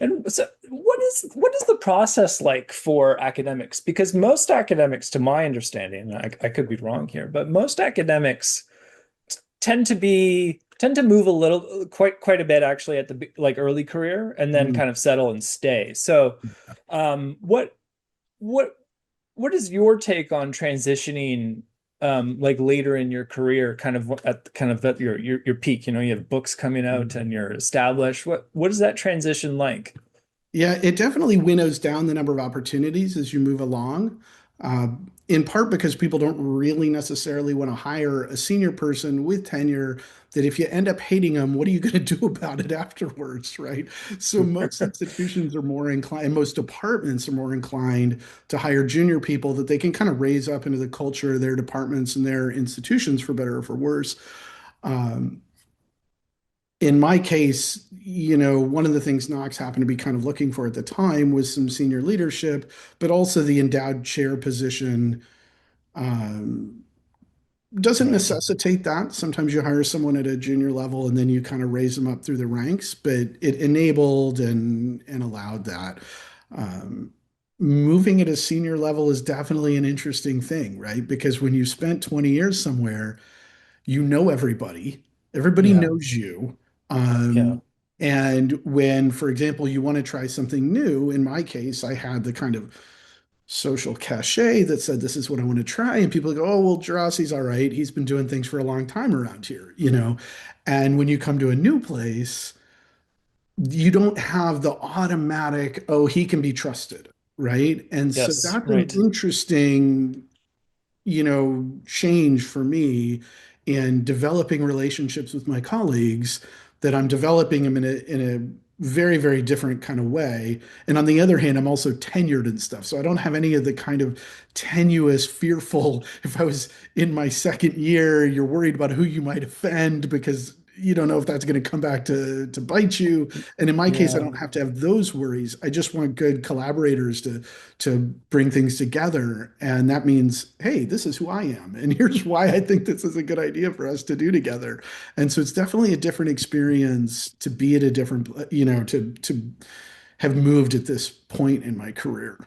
And so what is the process like for academics? Because most academics, to my understanding, I could be wrong here, but most academics tend to move a little quite a bit actually at the like early career and then Mm. kind of settle and stay. So what what what is your take on transitioning like later in your career, kind of at your peak? You know, you have books coming out and you're established. What is that transition like? Yeah, it definitely winnows down the number of opportunities as you move along, uh, in part because people don't really necessarily want to hire a senior person with tenure that if you end up hating them, what are you going to do about it afterwards, right? So most institutions are more inclined, most departments are more inclined to hire junior people that they can kind of raise up into the culture of their departments and their institutions for better or for worse. Um, in my case, one of the things Knox happened to be kind of looking for at the time was some senior leadership, but also the endowed chair position um, doesn't Right. necessitate that. Sometimes you hire someone at a junior level and then you kind of raise them up through the ranks, but it enabled and allowed that. Um, Moving at a senior level is definitely an interesting thing, right? Because when you spent 20 years somewhere, you know everybody, everybody Yeah. knows you. Yeah. And when, for example, you want to try something new, in my case, I had the kind of social cachet that said, this is what I want to try. And people go, oh, well, Geraci's all right. He's been doing things for a long time around here. And when you come to a new place, you don't have the automatic, oh, he can be trusted, right? And so Yes. that's an Right. interesting change for me in developing relationships with my colleagues that I'm developing them in a very, very different kind of way. And on the other hand, I'm also tenured and stuff. So I don't have any of the kind of tenuous, fearful, if I was in my second year, you're worried about who you might offend because you don't know if that's going to come back to bite you. And in my case, I Yeah. don't have to have those worries. I just want good collaborators to bring things together. And that means, hey, this is who I am. And here's why I think this is a good idea for us to do together. And so it's definitely a different experience to be at a different, to have moved at this point in my career.